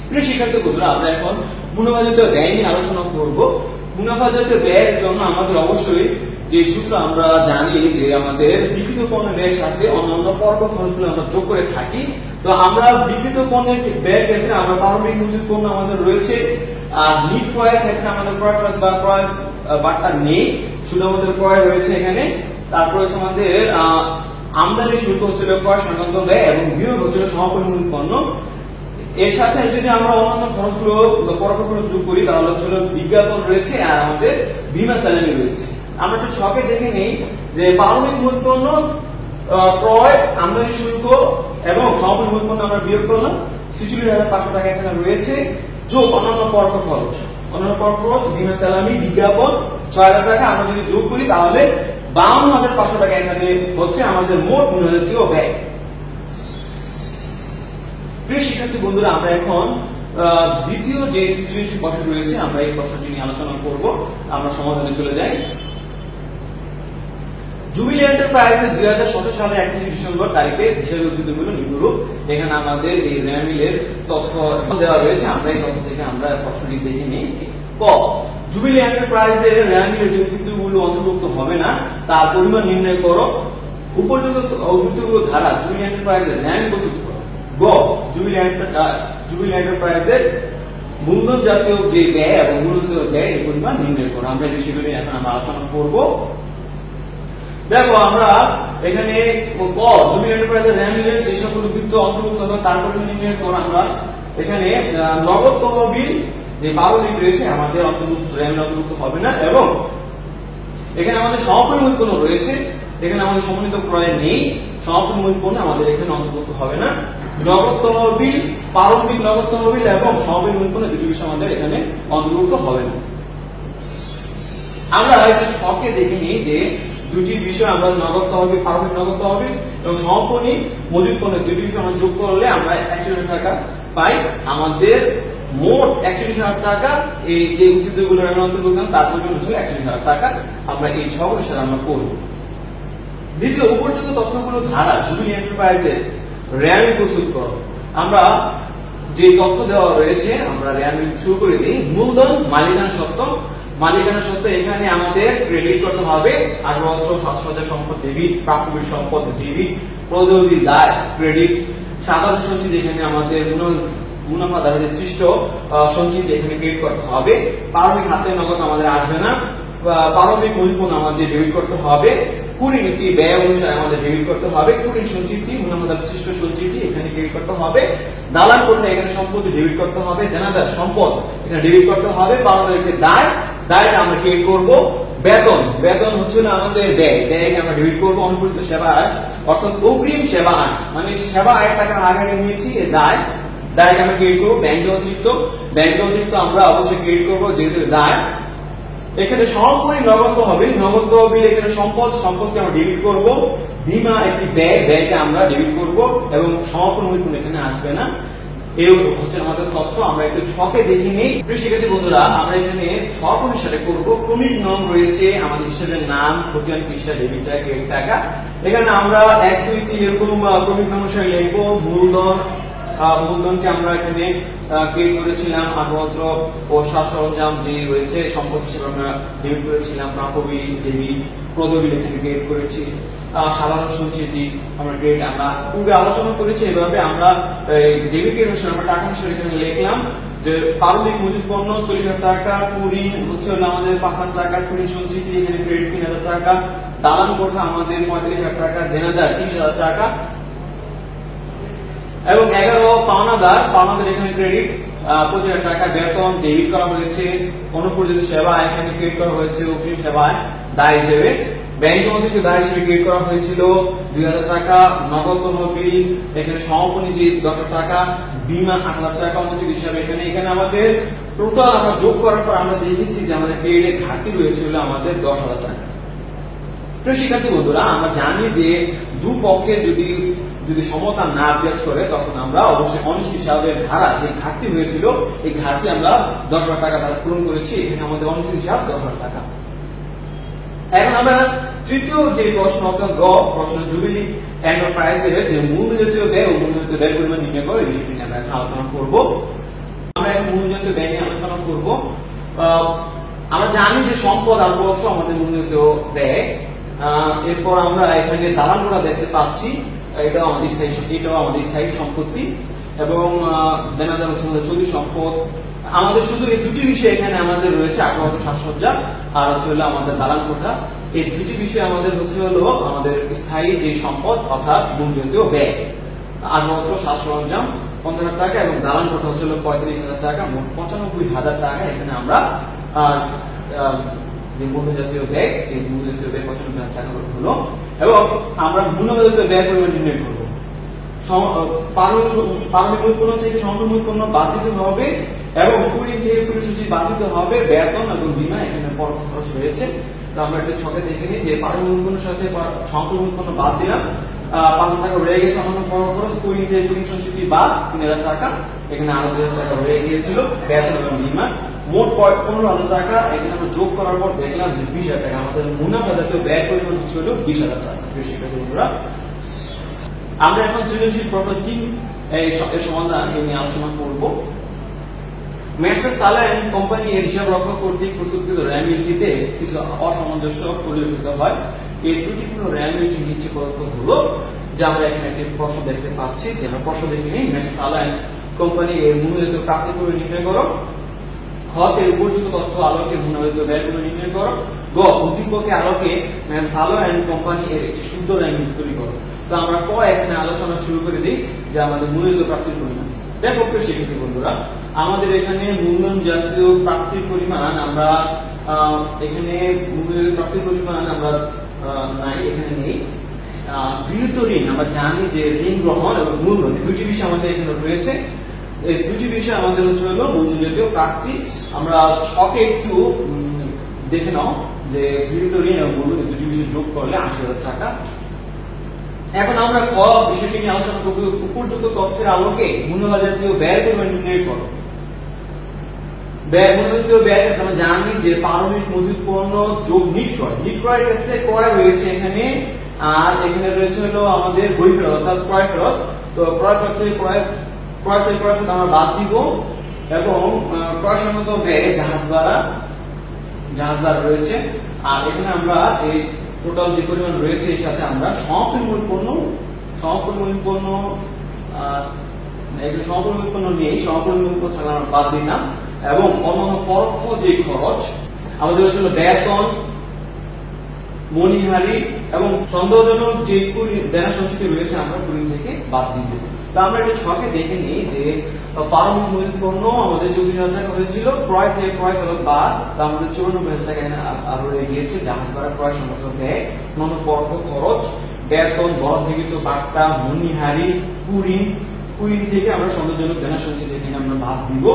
প্রিয় শিক্ষার্থী বন্ধুরা, আমরা এখন মুনাফা জাতীয় ব্যয় নিয়ে আলোচনা করব। মুনাফা জাতীয় ব্যয়ের জন্য আমাদের অবশ্যই যে সূত্র আমরা জানি যে আমাদের বিক্রিত পণ্যের ব্যয়ের সাথে অন্যান্য পর্ব খরচগুলো আমরা যোগ করে থাকি। তো আমরা বিক্রিত পণ্যের ব্যয়ের ক্ষেত্রে আমরা প্রারম্ভিক মজুত পণ্য আমাদের রয়েছে, আর নিট ক্রয়ের ক্ষেত্রে আমাদের ক্রয় ফেরত বা ক্রয় বার্তা নেই, শুধু আমাদের ক্রয় রয়েছে এখানে। তারপর হচ্ছে আমাদের আমদানি শুল্ক হচ্ছিল ক্রয় সংক্রান্ত ব্যয় এবং বিনিয়োগ হচ্ছিল সমাপনী মূল পণ্য। এর সাথে যদি আমরা অন্যান্য খরচগুলো পরোক্ষ খরচ যোগ করি তাহলে হচ্ছিল বিজ্ঞাপন রয়েছে আর আমাদের বীমা স্যালারি রয়েছে। আমরা একটু ছকে দেখে নেই যে প্রারম্ভিক মূল পণ্য ক্রয়, আমদানি শুল্ক এবং সমাপনী মূল পণ্য আমরা বিয়োগ করলাম, 46,500 টাকা এখানে রয়েছে, যোগ অন্যান্য পরোক্ষ খরচ, বীমা স্যালারি, বিজ্ঞাপন 6,000 টাকা আমরা যদি যোগ করি তাহলে 52,500 টাকা এখানে হচ্ছে আমাদের মোট মুনাফা ব্যয়। প্রিয় শিক্ষার্থী বন্ধুরা, আমরা এখন দ্বিতীয় যে সৃজনশীল প্রশ্ন রয়েছে আমরা এই প্রশ্নটি নিয়ে আলোচনা করব। আমরা সমাধানে চলে যাই। জুবিলি এন্টারপ্রাইজের 2017 সালের 31 ডিসেম্বর তারিখে হিসাবে উদ্ধৃত হলো নিম্নরূপ। এখানে আমাদের এই র্যামিলের তথ্য দেওয়া রয়েছে, আমরা এই তথ্য থেকে আমরা প্রশ্নটি দেখে নিই। ক, জুবিলি এন্টারপ্রাইজের র্যামিলের যে উদ্ধৃতগুলো অন্তর্ভুক্ত হবে না তার পরিমাণ নির্ণয় করো। উপযুক্ত ধারা জুবিলি এন্টারপ্রাইজের র্যাম প্রস্তুত করো। গ, জুবিলি এন্টারপ্রাইজের মূলধন জাতীয় যে ব্যয় এবং মূলধন ব্যয় এর পরিমাণ নির্ণয় করো। আমরা এই বিষয়গুলি এখন আমরা আলোচনা করব। দেখো আমরা এখানে ক, জুবিলি এন্টারপ্রাইজের র্যামিলের যে সকল উদ্ধৃত অন্তর্ভুক্ত হবে তার পরিমাণ নির্ণয় করো। আমরা এখানে নগদ তহবিল যে 12 দিন রয়েছে আমাদের র্যামিল অন্তর্ভুক্ত হবে না এবং এখানে আমাদের সমাপনী মূল পণ্য রয়েছে, এখানে আমাদের সমন্বিত ক্রয় নেই, সমাপনী মূল পণ্য আমাদের এখানে অন্তর্ভুক্ত হবে না। নগদ তহবিল, প্রারম্ভিক নগদ তহবিল এবং সমাপনী মূল পণ্য দুটি বিষয় আমাদের এখানে অন্তর্ভুক্ত হবে না। আমরা একটু ছকে দেখে নিই যে দুটি বিষয় আমরা নগদ তহবিল, প্রারম্ভিক নগদ তহবিল এবং সমাপনী মজুদ পণ্য দুটি বিষয় আমরা যোগ করলে আমরা 41,000 টাকা পাই। আমাদের মোট 41,000 টাকা এই যে উদ্ভিদগুলো অন্তর্ভুক্ত তার পরিমাণ হচ্ছে 41,000 টাকা। আমরা এই ছক অনুসারে আমরা করব। দ্বিতীয়, উপযুক্ত তথ্যগুলো ধারা জুবিলি এন্টারপ্রাইজের র্যামিল প্রস্তুত করো। আমরা যে তথ্য দেওয়া রয়েছে আমরা র্যামিল শুরু করে দিই। মূলধন, মালিকানা সত্ত্ব। মালিকানা সত্ত্ব এখানে আমাদের ক্রেডিট করতে হবে 18,700 সম্পদ ডেবিট, প্রাপ্যবীর সম্পদ ডেবিট, প্রদ্যোগী দায় ক্রেডিট, সাধারণ সঞ্চিতি এখানে আমাদের মুনাফা দ্বারা যে সৃষ্ট সঞ্চিতি এখানে ক্রেডিট করতে হবে। প্রারম্ভিক হাতে নগদ আমাদের আসবে না, প্রারম্ভিক মজুদ পণ্য আমাদের ডেবিট করতে হবে। কুড়ি নীতি ব্যয় অনুসারে আমাদের ডেবিট করতে হবে। কুড়ি সঞ্চিতি মুনাফা দ্বারা সৃষ্ট সঞ্চিতি এখানে ক্রেডিট করতে হবে। দালাল কোঠা এখানে সম্পত্তি ডেবিট করতে হবে। দেনাদার সম্পদ এখানে ডেবিট করতে হবে। পাওনাদারকে দায়টা আমরা ক্রেডিট করব। বেতন হচ্ছে না আমাদের ব্যয়কে আমরা ডেবিট করবো। অনুপরিচিত সেবা আয় অর্থাৎ অগ্রিম সেবা আয়, মানে সেবা আয় টাকা আগে নিয়েছি, দায়কে আমরা ক্রেডিট করবো। ব্যাংকে অতিরিক্ত আমরা অবশ্যই ক্রেডিট করবো যেহেতু দায়। এখানে সরাসরি নগদ হবে, নগদ তহবিল এখানে সম্পদকে আমরা ডেবিট করব। বীমা একটি ব্যয়কে আমরা ডেবিট করব এবং সমাপন মূল্য এখানে আসবে না। এই হচ্ছে আমাদের তথ্য। আমরা একটু ছকে দেখে নিই। প্রিয় শিক্ষার্থী বন্ধুরা, আমরা এখানে ছক অনুসারে করব। ক্রমিক নিয়ম রয়েছে আমাদের হিসাবের নাম, প্রতিষ্ঠান পৃষ্ঠা, ডেবিট টাকা, ক্রেডিট টাকা। এখানে আমরা 1, 2, 3 এরকম ক্রমিক নিয়ম অনুসারে লিখবো। মূলধনকে আমরা এখানে ক্রেডিট করেছিলাম। আসবাবপত্র ও সাজ সরঞ্জাম যে রয়েছে সম্পদ হিসেবে আমরা ডেবিট করেছিলাম। প্রাপ্যবিল, ডেবিট, প্রদবিল এখানে ক্রেডিট করেছি। সাধারণ সঞ্চিতি আমরা পূর্বে আলোচনা করেছি। এভাবে আমরা ডেবিট অনুসারে আমরা টাকা অনুসারে এখানে লিখলাম যে প্রারম্ভিক মজুদ পণ্য 40,000 টাকা, কুড়ি হচ্ছে আমাদের 5,000 টাকা, কুড়ি সঞ্চিতি এখানে ক্রেডিট 3,000 টাকা, দালান কোঠা আমাদের 35,000 টাকা, দেনাদার 30,000 টাকা এবং 11 পাওনাদার এখানে ক্রেডিট 25,000 টাকা। বেতন ডেবিট করা হয়েছে। অনুপরিচিত সেবা এখানে ক্রেডিট করা হয়েছে অগ্রিম সেবায় দায় হিসেবে। ব্যাংক অতিরিক্ত দায় হিসেবে ক্রেডিট করা হয়েছিল 2,000 টাকা। নগদ তহবিল এখানে সমাপনী যে 10,000 টাকা, বীমা 8,000 টাকা অনুচিত হিসাবে। এখানে আমাদের টোটাল আমরা যোগ করার পর আমরা দেখেছি যে আমাদের ক্রেডিটের ঘাটতি রয়েছিল আমাদের 10,000 টাকা। প্রিয় শিক্ষার্থী বন্ধুরা, আমরা জানি যে দুপক্ষে যদি সমতা না বিরাজ করে তখন আমরা অবশ্যই অনিশ্চিত হিসাবের ধারা যে ঘাটতি হয়েছিল এই ঘাটতি আমরা 10,000 টাকা দ্বারা পূরণ করেছি। এখানে আমাদের অনিশ্চিত হিসাব 10,000 টাকা। এখন আমরা তৃতীয় যে প্রশ্ন অর্থাৎ প্রশ্ন জুবিলি এন্টারপ্রাইজের যে মূলজাতীয় ব্যয় ও মূলজাতীয় ব্যয় পরিমাণ নির্ণয় করে এই বিষয়টি নিয়ে আমরা এখন আলোচনা করব। আমরা এখন মূলজাতীয় ব্যয় নিয়ে আলোচনা করব। আমরা জানি যে সম্পদ আর অংশ আমাদের মূলজাতীয় ব্যয়। এরপর আমরা এখানে দালান কোঠা দেখতে পাচ্ছি, এটাও আমাদের স্থায়ী সম্পত্তি এবং দেনাদার হচ্ছে আমাদের চলতি সম্পদ। আমাদের শুধু এই দুটি বিষয় এখানে আমাদের রয়েছে, আসবাবপত্র, সাজসজ্জা আর হচ্ছে আমাদের দালান কোঠা। এই দুটি বিষয় আমাদের আমাদের স্থায়ী যে সম্পদ অর্থাৎ মূলজাতীয় ব্যয়। আসবাবপত্র, সাজ সরঞ্জাম 50,000 টাকা এবং দালান কোঠা হচ্ছে 35,000 টাকা, মোট 95,000 টাকা। এখানে আমরা যে মূলজাতীয় ব্যয়, এই মূলজাতীয় ব্যয় 95,000 টাকা হলো এবং আমরা মূলজাতীয় ব্যয় পরিমাণ নির্ণয় করবো। প্রারম্ভিক উৎপন্ন থেকে সমাপন উৎপন্ন বাদ দিতে হবে এবং কুড়ি থেকে কুড়ি সূচি বাদ দিতে হবে। বেতন এবং বীমা এখানে পরোক্ষ খরচ রয়েছে। তো আমরা একটা ছকে দেখে নিই যে প্রারম্ভিক উৎপন্নের সাথে সমাপন উৎপন্ন বাদ দিলাম, 5,000 টাকা রয়ে গেছে আমাদের পরোক্ষ খরচ। কুড়ি থেকে কুড়ি সঞ্চিতি বাদ 3,000 টাকা, এখানে আরো 2,000 টাকা রয়ে গিয়েছিল বেতন এবং বীমা, মোট 15,000 টাকা। এখানে আমরা যোগ করার পর দেখলাম যে 20,000 টাকা আমাদের মুনাফা জাতীয় ব্যয় পরিমাণ ছিল 20,000 টাকা। আমরা এখন সৃজনশীল প্রশ্ন 3 এর সমাধান নিয়ে আলোচনা করব। মেসার্স সালা এন্ড কোম্পানি এর হিসাব রক্ষক কর্তৃক প্রস্তুতকৃত র্যামিলটিতে কিছু অসামঞ্জস্য পরিলক্ষিত হয়। এই ত্রুটিপূর্ণ র্যামিলটি নিচে প্রদত্ত হলো, যে আমরা এখানে একটি প্রশ্ন দেখতে পাচ্ছি। যে আমরা প্রশ্ন দেখে নিই। মেসার্স সালা এন্ড কোম্পানি এর মূলজাতীয় প্রাপ্তি করে নির্ণয় করো। খ তে উপযুক্ত তথ্য আলোকে মূলজাতীয় ব্যয় করে নির্ণয় করো। গ উদ্দীপকের আলোকে সালা এন্ড কোম্পানি এর একটি শুদ্ধ র্যামিল তৈরি করো। তো আমরা এখানে আলোচনা শুরু করে দিই যে আমাদের মূলজাতীয় প্রাপ্তির পরিমাণ। দেখো প্রিয় শিক্ষার্থী বন্ধুরা, আমাদের এখানে মূলধন জাতীয় প্রাপ্তির পরিমাণ আমরা এখানে মূলধন প্রাপ্তির পরিমাণ আমরা নাই, এখানে নেই। গৃহীত ঋণ আমরা জানি যে ঋণ গ্রহণ এবং মূলধন দুটি বিষয় আমাদের এখানে রয়েছে। এই দুটি বিষয় আমাদের হলো মূলধন জাতীয় প্রাপ্তি। আমরা ছকে একটু দেখে নাও যে গৃহীত ঋণ এবং মূলধন দুটি বিষয় যোগ করলে 80,000 টাকা। এখন আমরা খ বিষয়টি নিয়ে আলোচনা করব। উপযুক্ত তথ্যের আলোকে মুনাফা জাতীয় ব্যয় পরিমাণ নির্ণয় করো। মুনাফা জাতীয় ব্যয় আমরা জানি যে প্রারম্ভিক মজুদ পণ্য যোগ নিট ক্রয়ের ক্ষেত্রে ক্রয় রয়েছে এখানে, আর এখানে রয়েছে আমাদের বই ফেরত অর্থাৎ ক্রয় ফেরত। তো ক্রয় ফেরত থেকে ক্রয় ফেরত আমরা বাদ দিব এবং ক্রয় সংক্রান্ত ব্যয় জাহাজ ভাড়া রয়েছে। আর এখানে আমরা এই টোটাল যে পরিমাণ রয়েছে এর সাথে আমরা সমাপনী মূল পণ্য এখানে সমাপনী উৎপন্ন নেই, সমাপনী উৎপন্ন থাকলে আমরা বাদ দিলাম। এবং অন্যান্য পরোক্ষ যে খরচ আমাদের হচ্ছিল বেতন, মণিহারি এবং সন্দেহজনক যে দেনা সঞ্চিতি রয়েছে আমরা কুড়ি থেকে বাদ দিব। তো আমরা এটা ছকে দেখে নিই যে পারমাণবিক পণ্য আমাদের 34,000 টাকা হয়েছিল, ক্রয় থেকে ক্রয় ফেরত বাদ, তা আমাদের 94,000 টাকা এখানে আরো রয়ে গিয়েছে। জাহাজ ভাড়া, ক্রয় সংক্রান্ত ব্যয়, অন্যান্য পরোক্ষ খরচ, বেতন, বরাদ্দকৃত বাট্টা, মণিহারি, কুড়ি থেকে আমরা সন্দেহজনক দেনা সঞ্চিতি এখানে আমরা বাদ দিব।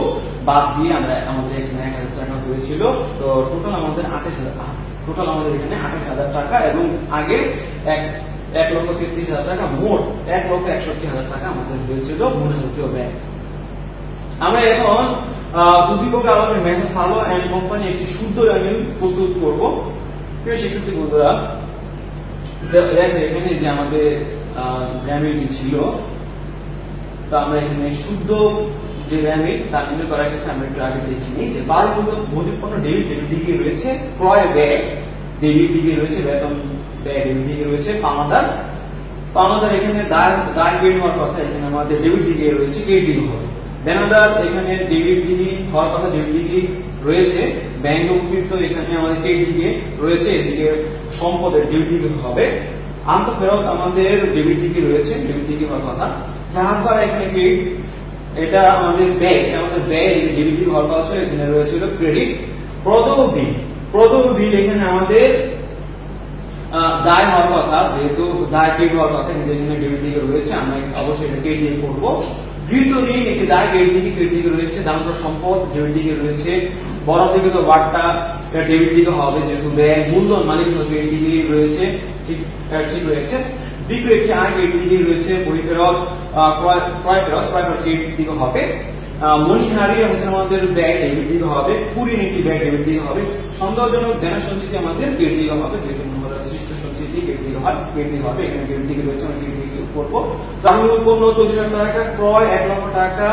বাদ দিয়ে আমরা আমাদের এখানে 1,000 টাকা হয়েছিল। তো টোটাল আমাদের 28,000 টাকা এবং আগে 1,33,000 টাকা, মোট 1,61,000 টাকা আমাদের হয়েছিল মূল্যজাতীয় ব্যয়। আমরা এখন উদ্দীপক আলোকে মেসেজ সালো এন্ড কোম্পানি একটি শুদ্ধ রেভিনিউ প্রস্তুত করব। প্রিয় শিক্ষার্থী বন্ধুরা, এখানে যে আমাদের রেভিনিউটি ছিল, তো আমরা এখানে শুদ্ধ যে রেভিনিউ তা নির্ণয় করার ক্ষেত্রে আমরা একটু আগে দেখে নিই যে পারমাণবিক পণ্য ডেবিট দিকে রয়েছে, ক্রয় ব্যয় ডেবিট দিকে রয়েছে, বেতন ব্যয় ডেবিট দিকে রয়েছে, পাওনাদার এখানে দায় ক্রেডিট হওয়ার কথা, এখানে আমাদের ডেবিট দিকে রয়েছে, ক্রেডিট দিকে হবে। দেনাদার এখানে ডেবিট দিকে হওয়ার কথা, ডেবিট দিকে রয়েছে। ব্যাংক উপকৃত এখানে আমাদের ক্রেডিট দিকে রয়েছে, এদিকে সম্পদের ডেবিট দিকে হবে। আন্তঃফেরত আমাদের ডেবিট দিকে রয়েছে, ডেবিট দিকে হওয়ার কথা। জাহাজ ভাড়া এখানে ক্রেডিট, এটা আমাদের ব্যয়, ডেবিট দিকে হওয়ার কথা, এখানে রয়েছিল ক্রেডিট। প্রদত্ত বিল এখানে আমাদের দায় হওয়ার কথা, যেহেতু দায় ক্রেডিট হওয়ার কথা, কিন্তু এখানে ডেবিট দিকে রয়েছে, আমরা অবশ্যই এটা ক্রেডিট দিয়ে করব। গৃহীত ঋণ একটি দায় ক্রেডিট দিকে রয়েছে, দানকৃত সম্পদ ডেবিট দিকে রয়েছে, বরাদ্দকৃত বাট্টা ডেবিট দিকে হবে, যেহেতু ব্যয়, মূলধন মালিক ক্রেডিট দিকে রয়েছে, ঠিক রয়েছে। বিক্রয় একটি আয় ক্রেডিট দিকে রয়েছে, বই ফেরত, ক্রয় ফেরত ক্রেডিট দিকে হবে। মণিহারি হচ্ছে আমাদের ব্যয়, ডেবিট দিকে হবে। কুড়ি একটি ব্যয়, ডেবিট দিকে হবে। সন্দেহজনক দেনা সঞ্চিতি আমাদের ক্রেডিট দিকে হবে, যেহেতু সৃষ্ট সঞ্চিতি ক্রেডিট দিকে হয়, ক্রেডিট দিকে হবে, এখানে ক্রেডিট দিকে রয়েছে, আমরা ক্রেডিট দিকে করবো। পারমাণবিক পণ্য 34,000 টাকা, ক্রয় 1,00,000 টাকা,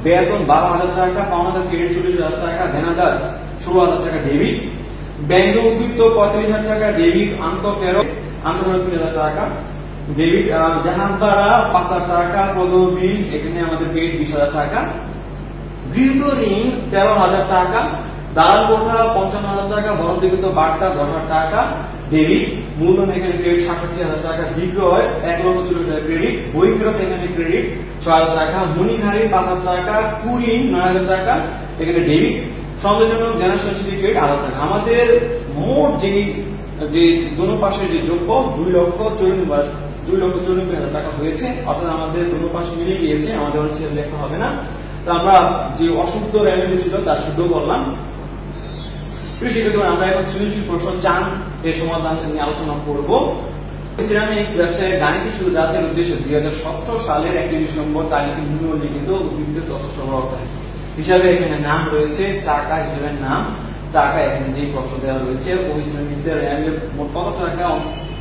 বেতন 12,000 টাকা, পাওনাদার ক্রেডিট 40,000 টাকা, দেনাদার 16,000 টাকা ডেবিট, ব্যাংক উদ্বৃত্ত 35,000 টাকা ডেবিট, আন্তঃফেরত 3,000 টাকা ডেবিট, জাহাজ ভাড়া 5,000 টাকা, প্রদত্ত বিল এখানে আমাদের পেড 20,000 টাকা, গৃহীত ঋণ 13,000 টাকা, দালাল কোঠা 55,000 টাকা, বরাদ্দকৃত বাট্টা 10,000 টাকা ডেবিট, মূলধন এখানে ক্রেডিট 67,000 টাকা, বিক্রয় 1,40,000 টাকা ক্রেডিট, বই ফেরত এখানে ক্রেডিট 6,000 টাকা, মণিহারি 5,000 টাকা, কুড়ি 9,000 টাকা এখানে ডেবিট, সন্দেহজনক দেনা সঞ্চিতি ক্রেডিট 1,000 টাকা। আমাদের মোট যে দোনো পাশের যে যোগফল 2,94,000 টাকা হয়েছে, অর্থাৎ আমাদের দোনো পাশ মিলে গিয়েছে, আমাদের হচ্ছে লেখা হবে না। তো আমরা যে অশুদ্ধ রেভিনিউ ছিল তার শুদ্ধ করলাম। আমরা এখন সৃজনশীল প্রশ্ন 4 এর সমাধান নিয়ে আলোচনা করব। সিরামিক্স ব্যবসায়ের গাণিতিক সুবিধা আছে উদ্দেশ্যে 2017 সালের 31 ডিসেম্বর তারিখে নিম্নলিখিত উদ্বৃত্ত তথ্য সরবরাহ করে হিসাবে এখানে নাম রয়েছে, টাকা হিসেবে নাম, টাকা এখানে যে প্রশ্ন দেওয়া রয়েছে, ওই সিরামিক্সের রেভিনিউ মোট কত টাকা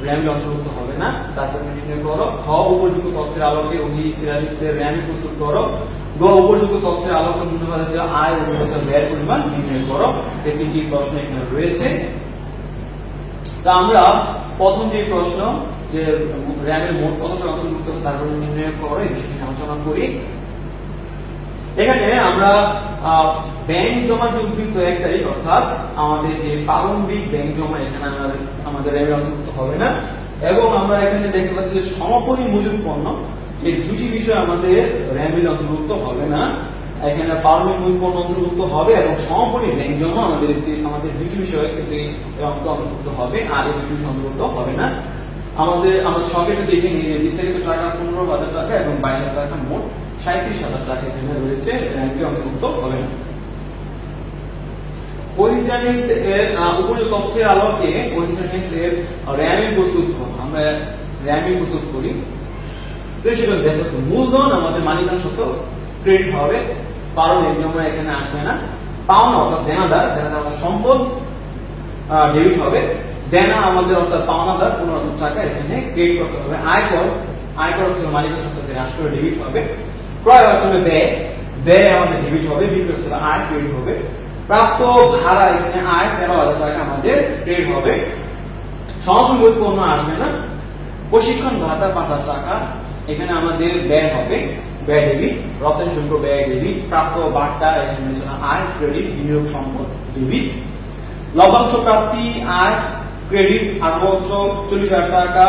রেভিনিউ অন্তর্ভুক্ত হবে না, তারপর নির্ণয় করো। খ উপযুক্ত তথ্যের আলোকে ওই সিরামিক্সের রেভিনিউ প্রস্তুত করো। গ উপযুক্ত তথ্যের আলোকে মূল্যবাধিত আয় ও ব্যয়ের পরিমাণ নির্ণয় করো। এই তিনটি প্রশ্ন এখানে রয়েছে। তা আমরা প্রথম যে প্রশ্ন যে র্যামের মোট কত টাকা অন্তর্ভুক্ত হবে তারপর নির্ণয় করো, এই বিষয়টি আলোচনা করি। এখানে আমরা ব্যাংক জমার যে উদ্বৃত্ত 1 তারিখ, অর্থাৎ আমাদের যে প্রারম্ভিক ব্যাংক জমা, এখানে আমাদের রেভিনিউ অন্তর্ভুক্ত হবে না। এবং আমরা এখানে দেখতে পাচ্ছি যে সমাপনী মজুত পণ্য, এই দুটি বিষয় আমাদের রেভিনিউ অন্তর্ভুক্ত হবে না। এখানে প্রারম্ভিক মজুত পণ্য অন্তর্ভুক্ত হবে এবং সমাপনী ব্যাংক জমা আমাদের দুটি বিষয় কিন্তু অন্তর্ভুক্ত হবে, আর এই দুটি অন্তর্ভুক্ত হবে না। আমরা সকেটে দেখে নিই যে বিস্তারিত টাকা 15,000 টাকা এবং 22,000 টাকা, মোট 37,000 টাকা এখানে রয়েছে, রেভিনিউ অন্তর্ভুক্ত হবে না। কোহিসিয়ানিক্স এর উপযুক্ত তথ্যের আলোকে কোহিসিয়ানিক্স এর রেভিনিউ প্রস্তুত করব। আমরা রেভিনিউ প্রস্তুত করি। সেটা দেখো, মূলধন আমাদের মালিকানা সত্ত্ব ক্রেডিট হবে, পারমাণবিক জমা এখানে আসবে না। পাওনা অর্থাৎ দেনাদার আমাদের সম্পদ ডেবিট হবে। দেনা আমাদের অর্থাৎ পাওনাদার 15,000 টাকা এখানে ক্রেডিট করতে হবে। আয়কর হচ্ছে মালিকানা সত্ত্বকে হ্রাস করে ডেবিট হবে। ক্রয় হচ্ছে ব্যয় আমাদের ডেবিট হবে। বিক্রয় হচ্ছে আয়, ক্রেডিট হবে। প্রাপ্ত ভাড়া এখানে আয় 13,000 টাকা আমাদের ক্রেডিট হবে। সমাপনী পণ্য আসবে না। প্রশিক্ষণ ভাতা 5,000 টাকা এখানে আমাদের ব্যয় হবে। ব্যয় ডেবিট, রপ্তানি শুল্ক ব্যয় ডেবিট, প্রাপ্ত বার্তা এখানে আয় ক্রেডিট, বিনিয়োগ সম্পদ ডেবিট, লভ্যাংশ প্রাপ্তি আয় ক্রেডিট, আগত 40,000 টাকা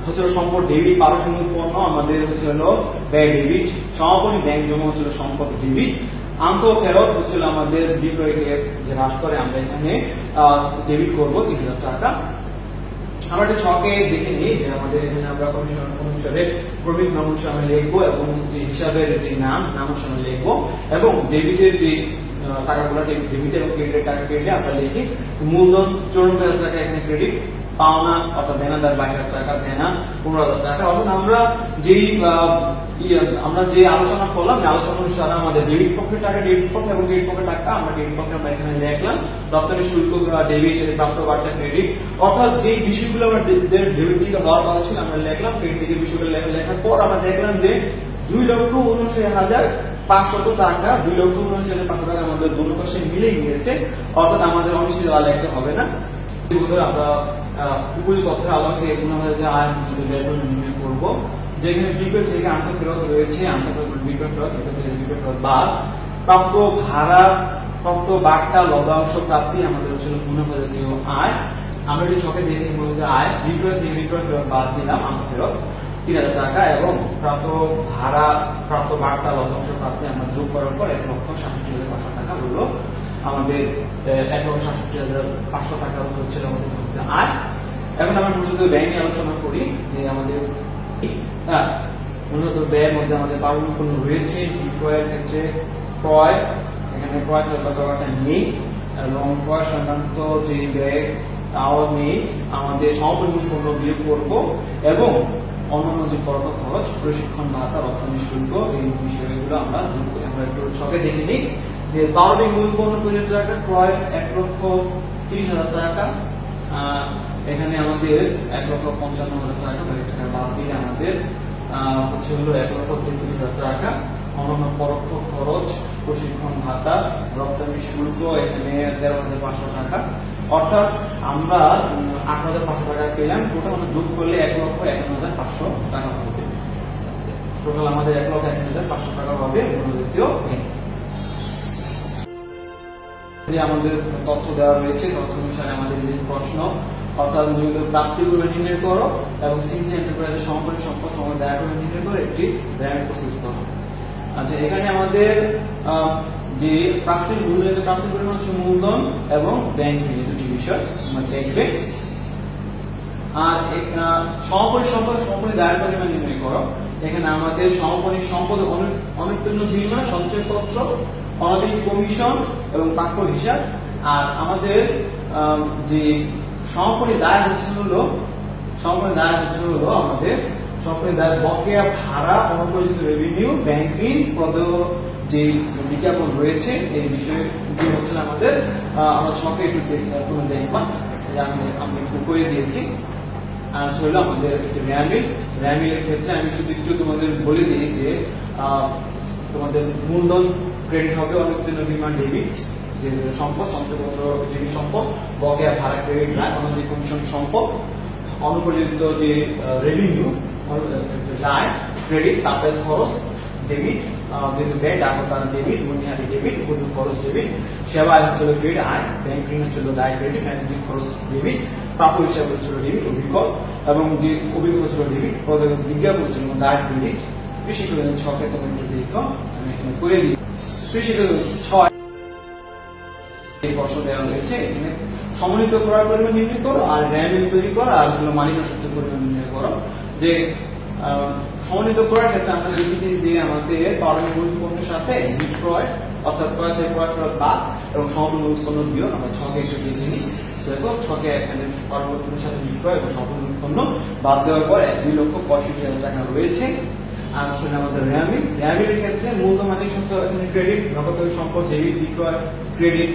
হচ্ছে সম্পদ ডেবিট, পারমাণবিক পণ্য আমাদের হচ্ছে হলো ব্যয় ডেবিট, সমাপনী ব্যাংক জমা হচ্ছে সম্পদ ডেবিট, আন্তঃ ফেরত হচ্ছে আমাদের বিক্রয়কে যে হ্রাস করে আমরা এখানে ডেবিট করবো 3,000 টাকা। আমরা একটা ছকে দেখে নিই যে আমাদের এখানে আমরা কমিশন অনুসারে ক্রমিক নাম অনুসারে লিখবো এবং যে হিসাবের যে নাম অনুসারে লিখবো এবং ডেবিটের যে টাকাগুলো ডেবিট এবং ক্রেডিটের টাকা ক্রেডিট আমরা লিখি। মূলধন 54,000 টাকা এখানে ক্রেডিট, পাওনা অর্থাৎ দেনাদার 22,000 টাকা, দেনা 15,000 টাকা। অর্থাৎ আমরা যে আলোচনা করলাম আলোচনা অনুসারে আমাদের ডেবিট পক্ষের টাকা ডেবিট পক্ষ এবং ক্রেডিট পক্ষের টাকা আমরা ডেবিট পক্ষে আমরা এখানে লিখলাম। রপ্তানি শুল্ক ডেবিট, প্রাপ্ত বার্তা ক্রেডিট, অর্থাৎ যে বিষয়গুলো আমরা ডেবিট থেকে হওয়ার কথা ছিল আমরা লিখলাম, ক্রেডিট থেকে বিষয়গুলো লেখার পর আমরা দেখলাম যে 2,79,500 টাকা 2,79,500 টাকা আমাদের দুটো পাশে মিলে গিয়েছে। অর্থাৎ আমাদের অনিশ্চিত লেখতে হবে না। আমরা উপযুক্ত তথ্যের আলোকে যে আয় নির্ণয় করবো, যেখানে বিক্রয় থেকে আন্তঃ ফেরত রয়েছে, বিক্রয় ফেরত বাদ প্রাপ্ত ভাড়া, প্রাপ্ত বার্তা, লভ্যাংশ প্রাপ্তি আমাদের হচ্ছিল মুনাফা জাতীয় আয়। আমরা এটি ছকে দেখে যে আয় বিক্রয় থেকে বিক্রয় ফেরত বাদ দিলাম আন্তঃ ফেরত 3,000 টাকা এবং প্রাপ্ত ভাড়া, প্রাপ্ত বার্তা, লভ্যাংশ প্রাপ্তি আমরা যোগ করার পর 1,67,500 টাকা হলো আমাদের 1,67,500 টাকা হচ্ছিল আমাদের আয়। এখন আমরা মূলত ব্যয় নিয়ে আলোচনা করি যে আমাদের মূলত ব্যয়ের মধ্যে আমাদের পারমাণবিক পণ্য রয়েছে, বিক্রয়ের ক্ষেত্রে ক্রয়, এখানে ক্রয় টাকাটা নেই এবং ক্রয় সংক্রান্ত যে ব্যয় তাও নেই। আমাদের সমাপনী পণ্য বিয়োগ করব এবং অন্যান্য যে পরোক্ষ খরচ, প্রশিক্ষণ ভাতা, রপ্তানি শুল্ক এই বিষয়গুলো আমরা যোগ করি। আমরা একটু ছকে দেখে নিই যে পারমাণবিক মূল পণ্য 25,000 টাকা, ক্রয় 1,30,000 টাকা, এখানে আমাদের 1,55,000 টাকা বাদ দিলে আমাদের হচ্ছে হলো 1,33,000 টাকা। অন্যান্য পরোক্ষ খরচ, প্রশিক্ষণ ভাতা, রপ্তানি শুল্ক এখানে 13,500 টাকা। অর্থাৎ আমরা 8,500 টাকা পেলাম। টোটাল আমরা যোগ করলে 1,51,500 টাকা হবে। টোটাল আমাদের 1,51,500 টাকা হবে মূলজাতীয় ব্যয়। আমাদের তথ্য দেওয়া রয়েছে, তথ্য অনুসারে আমাদের প্রশ্ন অর্থাৎ মূলত প্রাপ্তি করে নির্ণয় করো এবং সিনজি এন্টারপ্রাইজের সমাপনী সম্পদ দায় করে নির্ণয় করে একটি ব্যায়াম প্রস্তুত করো। আচ্ছা, এখানে আমাদের যে প্রাপ্তির পরিমাণ হচ্ছে মূলধন এবং ব্যাংক ঋণ, দুটি বিষয় আমরা দেখবে। আর সমাপনী সম্পদ দায়ের পরিমাণ নির্ণয় করো। এখানে আমাদের সমাপনী সম্পদ অনুত্তীর্ণ বীমা, সঞ্চয়পত্র, অনধিক কমিশন এবং প্রাপ্য হিসাব। আর আমাদের যে সমাপনী দায় হচ্ছে হলো আমাদের সমাপনী দায় বকেয়া ভাড়া, অনুপযোজিত রেভিনিউ, ব্যাংক ঋণ, যে বিজ্ঞাপন রয়েছে এই বিষয়ে হচ্ছে আমাদের আমরা ছকে একটু তুমি দেখবা যে আমি একটু করে দিয়েছি। আর হলো আমাদের র্যামিলের ক্ষেত্রে আমি শুধু একটু তোমাদের বলে দিই যে তোমাদের মূলধন ক্রেডিট হবে, অনুত্তীর্ণ বীমা ডেবিট, যে সম্পদ, সঞ্চয়পত্র ডেবিট সম্পদ, বকেয়া ভাড়া ক্রেডিট দায়, অনধিক কমিশন সম্পদ, অনুপযোজিত যে রেভিনিউ দায় ক্রেডিট, সাপ্লাইস খরচ ডেবিট, যেহেতু ব্যয় ডাকতার ডেবিট, বুনিয়াদি ডেবিট, উপযোগ খরচ ডেবিট, সেবা হচ্ছিল ক্রেডিট আয়, ব্যাংক ঋণ হচ্ছিল দায় ক্রেডিট, ম্যানেজিং খরচ ডেবিট, প্রাপ্য হিসাব হচ্ছিল ডেবিট, অভিজ্ঞ এবং যে অভিজ্ঞ হচ্ছিল ডেবিট, বিজ্ঞাপন হচ্ছিল দায় ক্রেডিট। কৃষি ছকে তুমি দেখো আমি এখানে করে দিই। কৃষি 6 ফসল দেওয়া হয়েছে, এখানে সমন্বিত করার পরিমাণ নির্ণয় করো আর র্যামিল তৈরি করো আর হলো মালিকা সত্যের পরিমাণ নির্ণয় করো। যে সমন্বিত করার ক্ষেত্রে আমরা দেখেছি যে আমাদের পারমাণবিক পণ্যের সাথে বিক্রয় অর্থাৎ ক্রয় থেকে ক্রয় ফেরত বাদ এবং সমাপনী পণ্য বিয়োগ আমরা ছকে একটু দেখে নিই। দেখো ছকে এখানে পারমাণবিক পণ্যের সাথে বিক্রয় এবং সমাপনী পণ্য বাদ দেওয়ার পরে 2,65,000 টাকা রয়েছে। আর হচ্ছে আমাদের র্যামিলের ক্ষেত্রে মূলধন মালিক সত্ত্ব এখানে ক্রেডিট, নগদ সম্পদ ডেবিট, বিক্রয় ক্রেডিট,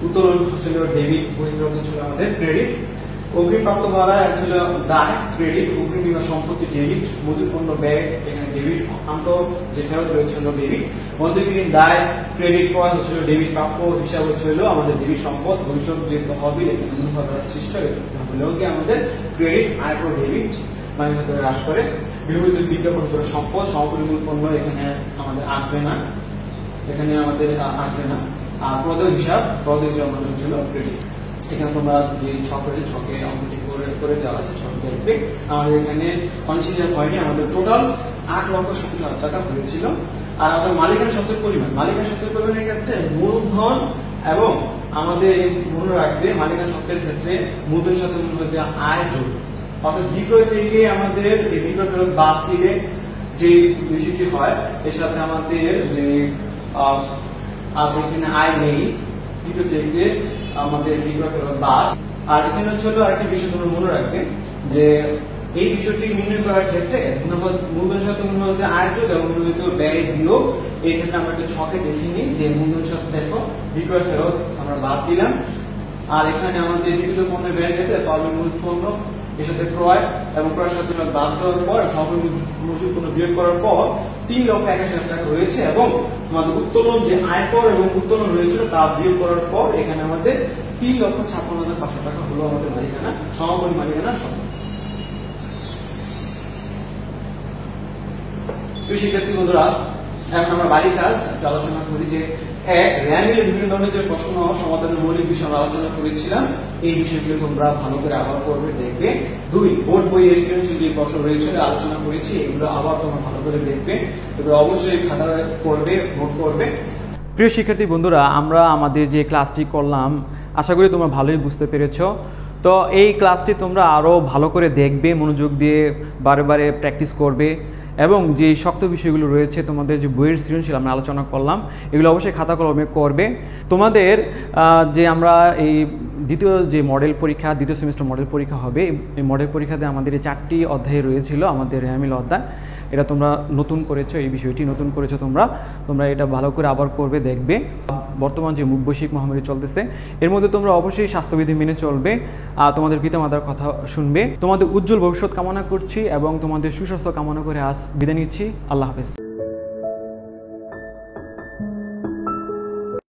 উত্তোলন হচ্ছিল ডেবিট, বহির্গত ছিল আমাদের ক্রেডিট, অগ্রিম প্রাপ্ত ভাড়া ছিল দায় ক্রেডিট, অগ্রিম বীমা সম্পত্তি ডেবিট, মজুত পণ্য ব্যয় এখানে ডেবিট, আন্ত যে ফেরত রয়েছিল ডেবিট, মধ্যবিহীন দায় ক্রেডিট করা হচ্ছিল ডেবিট, প্রাপ্য হিসাব হচ্ছিল আমাদের ডেবিট সম্পদ, ভবিষ্যৎ যে তহবিল এখানে সৃষ্ট হলেও কি আমাদের ক্রেডিট, আয়কর ডেবিট মানে হ্রাস করে। বিপরীত বিজ্ঞাপন হচ্ছে সম্পদ, সমপরিমাণ পণ্য এখানে আমাদের আসবে না, এখানে আমাদের আসবে না। আর পদ হিসাব আমাদের হচ্ছিল ক্রেডিট। এখানে তোমরা যে ছকে অঙ্কটি করে যাওয়া আছে ছক দেখবে। আমাদের এখানে অনিশ্চিত হয়নি, আমাদের টোটাল 8,70,000 টাকা হয়েছিল। আর আমাদের মালিকানা সত্ত্বের পরিমাণের ক্ষেত্রে মূলধন এবং আমাদের মনে রাখবে মালিকানা সত্ত্বের ক্ষেত্রে মূলধনের সাথে মূল্যের আয় যোগ, অর্থাৎ বিক্রয় থেকে আমাদের এই বিক্রয় ফেরত বাদ দিলে যে বিষয়টি হয় এর সাথে আমাদের যে এখানে আয় নেই, বিক্রয় থেকে আমাদের বিক্রয় ফেরত বাদ। আর এখানে হচ্ছে আরেকটি বিষয় তোমরা মনে রাখবে যে এই বিষয়টি নির্ণয় করার ক্ষেত্রে মূলধনের সাথে মূল্য হচ্ছে আয় যোগ এবং মূল্যিত ব্যয় বিয়োগ। এই ক্ষেত্রে আমরা একটা ছকে দেখিনি যে মূলধনের সাথে দেখো বিক্রয় ফেরত আমরা বাদ দিলাম। আর এখানে আমাদের বিক্রিত পণ্যের ব্যয়ের ক্ষেত্রে সর্বমূল পণ্য এর সাথে ক্রয় এবং ক্রয়ের সাথে বাদ দেওয়ার পর সর্বমূল পণ্য বিয়োগ করার পর 3,81,000 টাকা রয়েছে এবং আমাদের উত্তোলন যে আয়কর এবং উত্তোলন রয়েছিল তা বিয়োগ করার পর এখানে আমাদের 3,56,500 টাকা হলো আমাদের মালিকানা, সমপরিমাণ মালিকানা সম্পদ। শিক্ষার্থী বন্ধুরা, এখন আমরা বাড়ির কাজ আলোচনা করি যে এক র্যামিলে বিভিন্ন ধরনের যে প্রশ্ন সমাধানের মৌলিক বিষয় আমরা আলোচনা করেছিলাম, এই বিষয়গুলো তোমরা ভালো করে আবার পড়বে দেখবে। দুই, বোর্ড বইয়ের সৃজনশীল যে প্রশ্ন রয়েছে আলোচনা করেছি, এগুলো আবার তোমরা ভালো করে দেখবে, এগুলো অবশ্যই খাতায় পড়বে, নোট করবে। প্রিয় শিক্ষার্থী বন্ধুরা, আমরা আমাদের যে ক্লাসটি করলাম আশা করি তোমরা ভালোই বুঝতে পেরেছো। তো এই ক্লাসটি তোমরা আরও ভালো করে দেখবে, মনোযোগ দিয়ে বারে বারে প্র্যাকটিস করবে এবং যে শক্ত বিষয়গুলো রয়েছে তোমাদের যে বইয়ের সৃজনশীল আমরা আলোচনা করলাম এগুলো অবশ্যই খাতা কলমে করবে। তোমাদের যে আমরা এই দ্বিতীয় যে মডেল পরীক্ষা, দ্বিতীয় সেমিস্টার মডেল পরীক্ষা হবে, এই মডেল পরীক্ষাতে আমাদের এই 4টি অধ্যায় রয়েছিল, আমাদের র্যামিল অধ্যায়, এটা তোমরা নতুন করেছো, এই বিষয়টি নতুন করেছো তোমরা এটা ভালো করে আবার করবে, দেখবে। বর্তমান যে বৈশ্বিক মহামারী চলতেছে এর মধ্যে তোমরা অবশ্যই স্বাস্থ্যবিধি মেনে চলবে, তোমাদের পিতামাতার কথা শুনবে। তোমাদের উজ্জ্বল ভবিষ্যৎ কামনা করছি এবং তোমাদের সুস্বাস্থ্য কামনা করে আজ বিদায় নিচ্ছি। আল্লাহ হাফেজ।